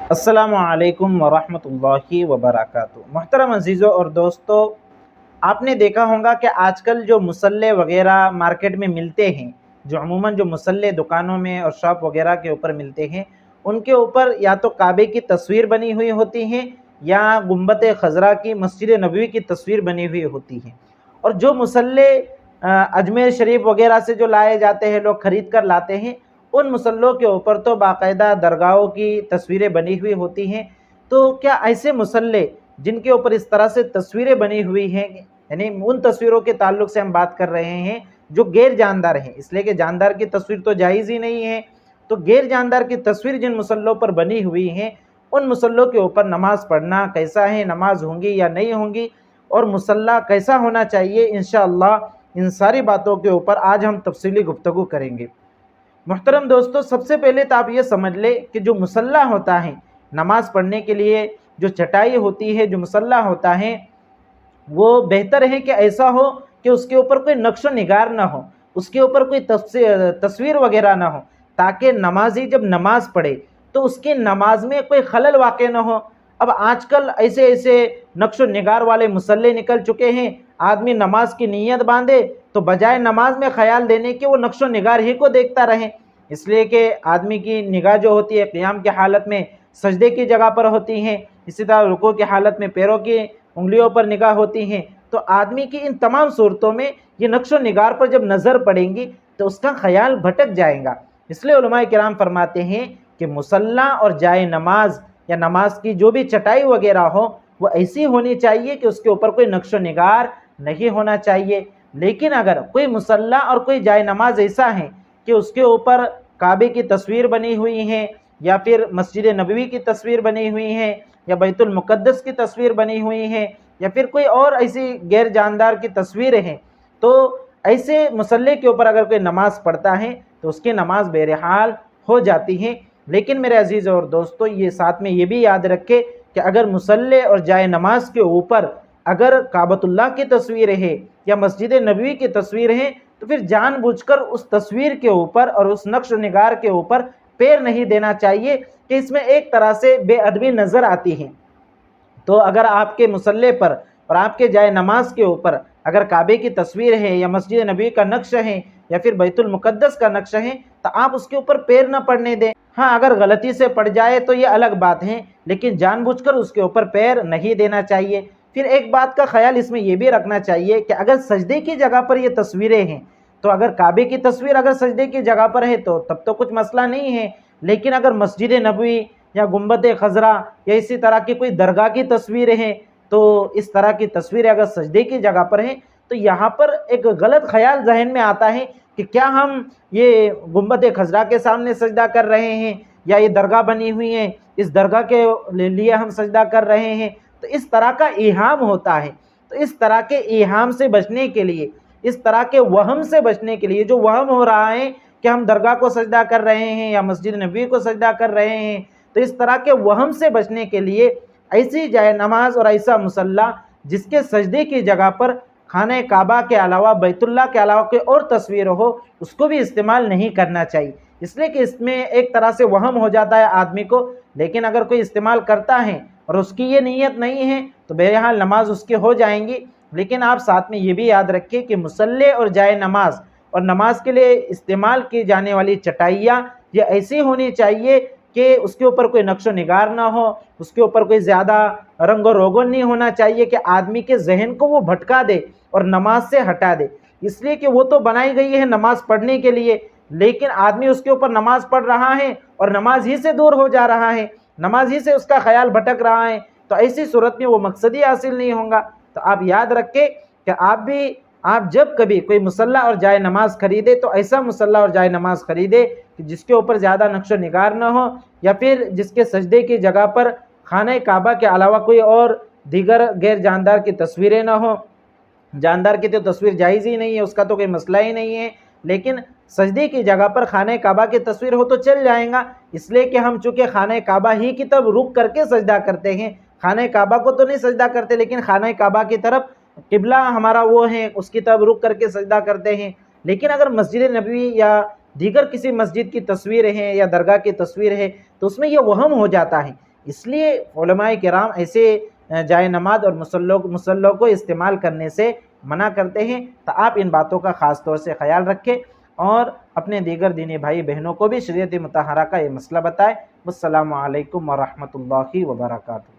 अस्सलामुअलैकुम वरहमतुल्लाहि वबरकातुहू। मोहतरम अजीज़ों और दोस्तों, आपने देखा होगा कि आजकल जो मुसल्ले वगैरह मार्केट में मिलते हैं, जो अमूमन जो मुसल्ले दुकानों में और शॉप वगैरह के ऊपर मिलते हैं, उनके ऊपर या तो काबे की तस्वीर बनी हुई होती है या गुंबद खज़रा की मस्जिद नबवी की तस्वीर बनी हुई होती है। और जो मुसल्ले अजमेर शरीफ वगैरह से जो लाए जाते हैं, लोग ख़रीद कर लाते हैं, उन मुसल्लों के ऊपर तो बाकायदा दरगाहों की तस्वीरें बनी हुई होती हैं। तो क्या ऐसे मुसल्ले जिनके ऊपर इस तरह से तस्वीरें बनी हुई हैं, यानी उन तस्वीरों के ताल्लुक से हम बात कर रहे हैं जो गैर जानदार हैं, इसलिए कि जानदार की तस्वीर तो जायज़ ही नहीं है, तो गैर जानदार की तस्वीर जिन मुसल्लों पर बनी हुई हैं, उन मुसल्लों के ऊपर नमाज़ पढ़ना कैसा है, नमाज होंगी या नहीं होंगी, और मुसल्ला कैसा होना चाहिए, इंशाअल्लाह इन सारी बातों के ऊपर आज हम तफसीली गुफ्तगू करेंगे। मुहतरम दोस्तों, सबसे पहले तो आप ये समझ ले कि जो मुसल्ला होता है, नमाज़ पढ़ने के लिए जो चटाई होती है, जो मुसल्ला होता है, वो बेहतर है कि ऐसा हो कि उसके ऊपर कोई नक्श निगार ना हो, उसके ऊपर कोई तस्वीर वगैरह ना हो, ताकि नमाजी जब नमाज़ पढ़े तो उसकी नमाज में कोई खलल वाक़ ना हो। अब आजकल ऐसे ऐसे नक्श निगार वाले मुसल्ले निकल चुके हैं, आदमी नमाज की नीयत बांधे तो बजाय नमाज में ख्याल देने के वो नक्श निगार ही को देखता रहे, इसलिए कि आदमी की निगाह जो होती है क़ियाम की हालत में सजदे की जगह पर होती हैं, इसी तरह रुकू की हालत में पैरों की उंगलियों पर निगाह होती हैं। तो आदमी की इन तमाम सूरतों में ये नक्श निगार पर जब नज़र पड़ेंगी तो उसका ख्याल भटक जाएगा। इसलिए उलमाए किराम फरमाते हैं कि मुसल्ला और जाए नमाज या नमाज की जो भी चटाई वगैरह हो वो ऐसी होनी चाहिए कि उसके ऊपर कोई नक्श निगार नहीं होना चाहिए। लेकिन अगर कोई मुसल्ला और कोई जाए नमाज ऐसा है कि उसके ऊपर काबे की तस्वीर बनी हुई है, या फिर मस्जिद नबवी की तस्वीर बनी हुई है, या बैतुल मुक़द्दस की तस्वीर बनी हुई है, या फिर कोई और ऐसी गैर जानदार की तस्वीरें हैं, तो ऐसे मुसल्ले के ऊपर अगर कोई नमाज़ पढ़ता है तो उसकी नमाज बहरहाल हो जाती है। लेकिन मेरे अजीज़ और दोस्तों, ये साथ में ये भी याद रखें कि अगर मुसल्ले और जाए नमाज के ऊपर अगर काबतुल्लाह की तस्वीर है या मस्जिद नबवी की तस्वीर है, तो फिर जानबूझकर उस तस्वीर के ऊपर और उस नक्श निगार के ऊपर पैर नहीं देना चाहिए कि इसमें एक तरह से बेअदबी नज़र आती है। तो अगर आपके मुसल्ले पर और आपके जाए नमाज के ऊपर अगर काबे की तस्वीर है या मस्जिद नबी का नक्श है या फिर बैतुल मुक़द्दस का नक्श है, तो आप उसके ऊपर पैर न पड़ने दें। हाँ, अगर गलती से पड़ जाए तो ये अलग बात है, लेकिन जानबूझकर उसके ऊपर पैर नहीं देना चाहिए। फिर एक बात का ख्याल इसमें यह भी रखना चाहिए कि अगर सजदे की जगह पर ये तस्वीरें हैं, तो अगर काबे की तस्वीर अगर सजदे की जगह पर है तो तब तो कुछ मसला नहीं है, लेकिन अगर मस्जिद नबवी या गुंबद खज़रा या इसी तरह की कोई दरगाह की तस्वीरें हैं, तो इस तरह की तस्वीरें अगर सजदे की जगह पर हैं, तो यहाँ पर एक गलत ख्याल जहन में आता है कि क्या हम ये गुंबद खज़रा के सामने सजदा कर रहे हैं, या ये दरगाह बनी हुई है इस दरगाह के लिए हम सजदा कर रहे हैं। तो इस तरह का इहाम होता है। तो इस तरह के इहाम से बचने के लिए, इस तरह के वहम से बचने के लिए, जो वहम हो रहा है कि हम दरगाह को सजदा कर रहे हैं या मस्जिद नबी को सजदा कर रहे हैं, तो इस तरह के वहम से बचने के लिए ऐसी जाए नमाज और ऐसा मुसल्ला जिसके सजदे की जगह पर खाने काबा के अलावा बैतुल्लाह के अलावा कोई और तस्वीर हो, उसको भी इस्तेमाल नहीं करना चाहिए, इसलिए कि इसमें एक तरह से वहम हो जाता है आदमी को। लेकिन अगर कोई इस्तेमाल करता है और उसकी ये नीयत नहीं है तो बहरहाल नमाज उसकी हो जाएंगी। लेकिन आप साथ में ये भी याद रखिए कि मुसल्ले और जाए नमाज और नमाज के लिए इस्तेमाल की जाने वाली चटाइयाँ ये ऐसी होनी चाहिए कि उसके ऊपर कोई नक्श निगार ना हो, उसके ऊपर कोई ज़्यादा रंग रोगन नहीं होना चाहिए कि आदमी के जहन को वो भटका दे और नमाज से हटा दे, इसलिए कि वो तो बनाई गई है नमाज पढ़ने के लिए, लेकिन आदमी उसके ऊपर नमाज पढ़ रहा है और नमाज ही से दूर हो जा रहा है, नमाज ही से उसका ख्याल भटक रहा है, तो ऐसी सूरत में वो मकसद ही हासिल नहीं होगा। तो आप याद रखें कि आप जब कभी कोई मुसल्ला और जाए नमाज खरीदे तो ऐसा मुसल्ला और जाए नमाज खरीदे कि जिसके ऊपर ज़्यादा नक्श निगार न हो, या फिर जिसके सजदे की जगह पर खाने काबा के अलावा कोई और दीगर गैर जानदार की तस्वीरें न हो। जानदार की तो तस्वीर जायज़ ही नहीं है, उसका तो कोई मसला ही नहीं है, लेकिन सजदे की जगह पर खाने काबा की तस्वीर हो तो चल जाएगा, इसलिए कि हम चूँकि खाने काबा ही की तरफ रुक करके सजदा करते हैं, खाने काबा को तो नहीं सजदा करते, लेकिन खाने काबा की तरफ किबला हमारा वो है, उसकी तरफ रुक करके सजदा करते हैं। लेकिन अगर मस्जिद नबवी या दीगर किसी मस्जिद की तस्वीर है या दरगाह की तस्वीर है तो उसमें यह वहम हो जाता है, اس لیے علماء کرام ایسے جائے نماز اور مسلوں کو استعمال کرنے سے منع کرتے ہیں۔ تو آپ ان باتوں کا خاص طور سے خیال رکھیں اور اپنے دیگر دینی بھائی بہنوں کو بھی شریعت مطہرہ کا یہ مسئلہ بتائیں۔ السلام علیکم ورحمۃ اللہ وبرکاتہ۔